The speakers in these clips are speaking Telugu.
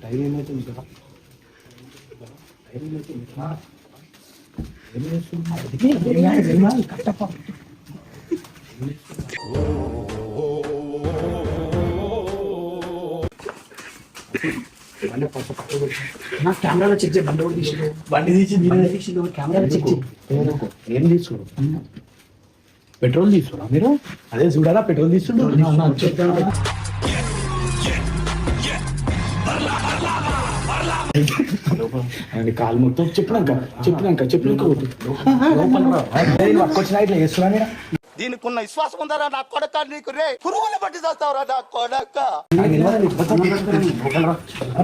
టైం ఏమైతుంది కదా, టైం ఏమైతుంది కదా, ఏం చేస్తుంది కట్టప్ప. నా కెమెరాలో చెక్ చేయి, బండి కూడా తీసి బండి తీసి కెమెరాలో చెక్ చేయి. ఏం తీసుకురు? పెట్రోల్ తీసుకురా మీరు? అదే చూడాలా పెట్రోల్ తీసుకుంటూ కాలు మొత్తం చెప్పినాక పట్టుకొచ్చిన ఇట్లా చేస్తున్నా నేను. దీనికి ఉన్న విశ్వాసం ఉందారా నా కొడక? నీకు రే పురుగులు పట్టి చేస్తావురా నా కొడక.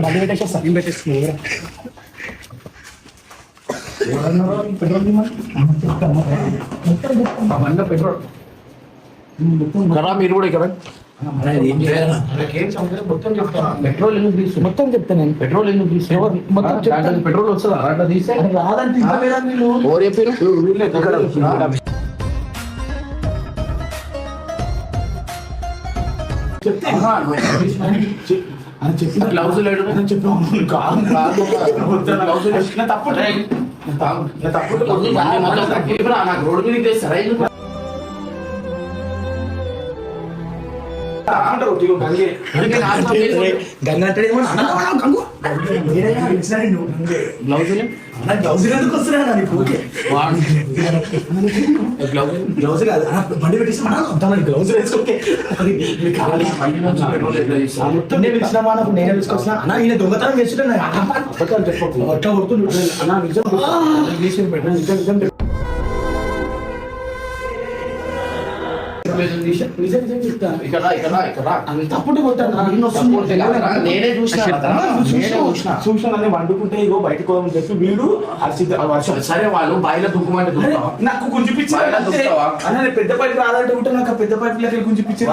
బండి పెట్టేస్తా, పెట్రోల్ కదా మీరు కూడా ఇక్కడ పెట్రోల్ ఎందుకు తీసు మొత్తం చెప్తా నేను. పెట్రోల్ ఎందుకు తీసు మొత్తం పెట్రోల్ వస్తుందా అట్లా తీసే రాదంటే చెప్పిన గ్లౌజ్ లేడు తప్పు నాకు రోడ్డు మీద సరైన గంగ అంటే గ్లౌజ్ ఎందుకు వస్తున్నా గ్లౌజ్ కాదు బండి పెట్టేసి గ్లౌజ్ వేసుకోకే మొత్తం నేను పిలిచినామా నాకు నేనే తీసుకొచ్చిన అన్న ఈయన దొంగతనం చేస్తుంటే అట్లా కొడుతుంది అన్న నిజం తప్పుడు నేనే చూసిన వండుకుంటే ఇగో బయటకు పోదామని చెప్పి వీడు సరే వాళ్ళు బాయిలో దుఃఖమంటే నాకు గుంజిపించి పెద్ద పైపు రాదంటే ఉంటే నాకు పెద్ద పైపు లెక్క గుంజిపించి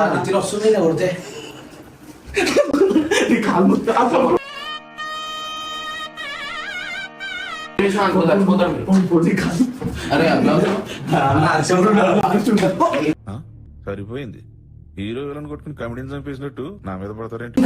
వస్తుంది కొడితే సరిపోయింది. హీరో విలన్ కొట్టుకుని కమెడీని చంపేసినట్టు నా మీద పడతారేంటి?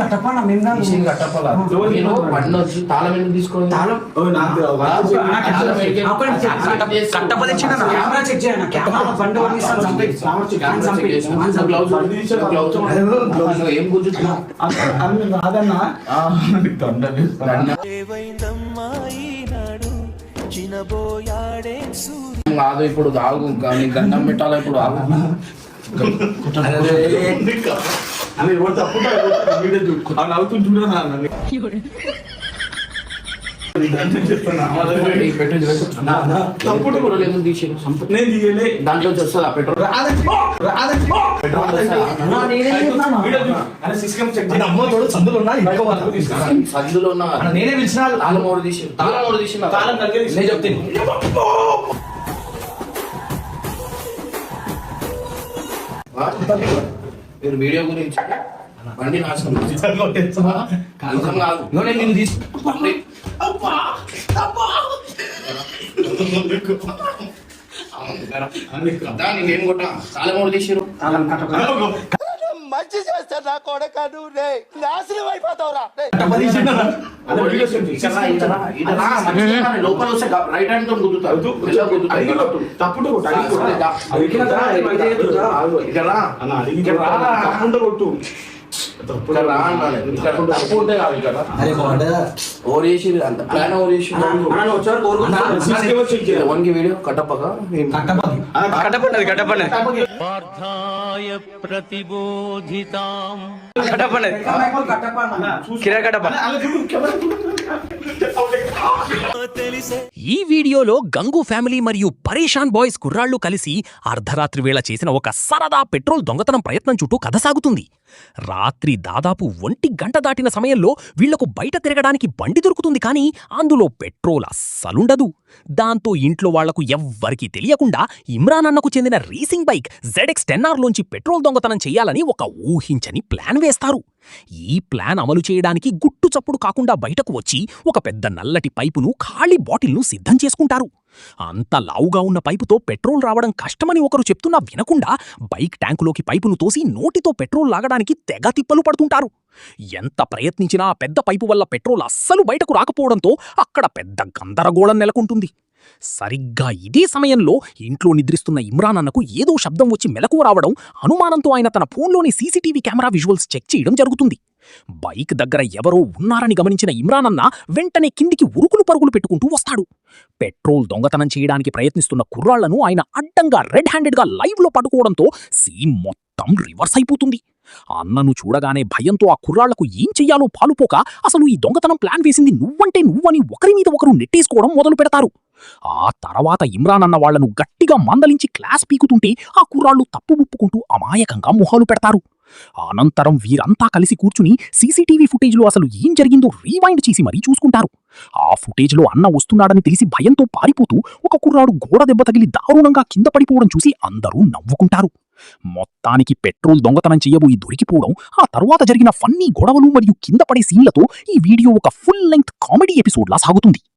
కాదు ఇప్పుడు ఆగు గండం పెట్టాలి ఇప్పుడు ఆగు అవుతుంది చూడ దాంట్లో వస్తుందా పెట్రోల్ సందులో ఉన్నా నేనే పిలిచిన తాళం ఓడి తీసి నేను చెప్తాను మీరు వీడియో గురించి బండి నాశనం కాదు నేను తీసుకోండి నేను కొట్టా చాలా మూడు తీసిరు మంచి చేస్తా నా కొడక నువ్వు నాశనం అయిపోతావురా. లోపల వస్తే రైట్ హ్యాండ్ తో గుద్దుతారు తప్పుడు కొట్టు వీడియో కట్టప్పగా ఈ వీడియోలో గంగు ఫ్యామిలీ మరియు పరేషాన్ బాయ్స్ కుర్రాళ్లు కలిసి అర్ధరాత్రి వేళ చేసిన ఒక సరదా పెట్రోల్ దొంగతనం ప్రయత్నం చుట్టూ కథ సాగుతుంది. రాత్రి దాదాపు 1 గంట దాటిన సమయంలో వీళ్లకు బయట తిరగడానికి బండి దొరుకుతుంది, కానీ అందులో పెట్రోల్ అస్సలుండదు. దాంతో ఇంట్లో వాళ్లకు ఎవ్వరికీ తెలియకుండా ఇమ్రాన్ అన్నకు చెందిన రేసింగ్ బైక్ ZX-10R లోంచి పెట్రోల్ దొంగతనం చెయ్యాలని ఒక ఊహించని ప్లాన్ వేస్తారు. ఈ ప్లాన్ అమలు చేయడానికి గుట్టు చప్పుడు కాకుండా బయటకు వచ్చి ఒక పెద్ద నల్లటి పైపును ఖాళీ బాటిల్ను సిద్ధం చేసుకుంటారు. అంత లావుగా ఉన్న పైపుతో పెట్రోల్ రావడం కష్టమని ఒకరు చెప్తున్నా వినకుండా బైక్ ట్యాంకులోకి పైపును తోసి నోటితో పెట్రోల్ లాగడానికి తెగ తిప్పలు పడుతుంటారు. ఎంత ప్రయత్నించినా ఆ పెద్ద పైపు వల్ల పెట్రోల్ అస్సలు బయటకు రాకపోవడంతో అక్కడ పెద్ద గందరగోళం నెలకొంటుంది. సరిగ్గా ఇదే సమయంలో ఇంట్లో నిద్రిస్తున్న ఇమ్రాన్ అన్నకు ఏదో శబ్దం వచ్చి మెలకువ రావడం, అనుమానంతో ఆయన తన ఫోన్లోని సీసీటీవీ కెమెరా విజువల్స్ చెక్ చేయడం జరుగుతుంది. బైక్ దగ్గర ఎవరో ఉన్నారని గమనించిన ఇమ్రాన్ అన్న వెంటనే కిందికి ఉరుకులు పరుగులు పెట్టుకుంటూ వస్తాడు. పెట్రోల్ దొంగతనం చేయడానికి ప్రయత్నిస్తున్న కుర్రాళ్లను ఆయన అడ్డంగా రెడ్ హ్యాండెడ్గా లైవ్లో పట్టుకోవడంతో సీన్ మొత్తం రివర్స్ అయిపోతుంది. అన్నను చూడగానే భయంతో ఆ కుర్రాళ్లకు ఏం చెయ్యాలో పాలుపోక అసలు ఈ దొంగతనం ప్లాన్ వేసింది నువ్వంటే నువ్వని ఒకరి మీద ఒకరు నెట్టేసుకోవడం మొదలు పెడతారు. ఆ తర్వాత ఇమ్రాన్ అన్న వాళ్లను గట్టిగా మందలించి క్లాస్ పీకుతుంటే ఆ కుర్రాళ్లు తప్పు ఒప్పుకుంటూ అమాయకంగా మొహాలు పెడతారు. అనంతరం వీరంతా కలిసి కూర్చుని సీసీటీవీ ఫుటేజ్లో అసలు ఏం జరిగిందో రీవైండ్ చేసి మరీ చూసుకుంటారు. ఆ ఫుటేజ్లో అన్న వస్తున్నాడని తెలిసి భయంతో పారిపోతూ ఒక కుర్రాడు గోడ దెబ్బ తగిలి దారుణంగా కింద పడిపోవడం చూసి అందరూ నవ్వుకుంటారు. మొత్తానికి పెట్రోల్ దొంగతనం చెయ్యబోయి దొరికిపోవడం, ఆ తరువాత జరిగిన ఫన్నీ గొడవలు మరియు కింద పడే సీన్లతో ఈ వీడియో ఒక ఫుల్ లెంగ్త్ కామెడీ ఎపిసోడ్లా సాగుతుంది.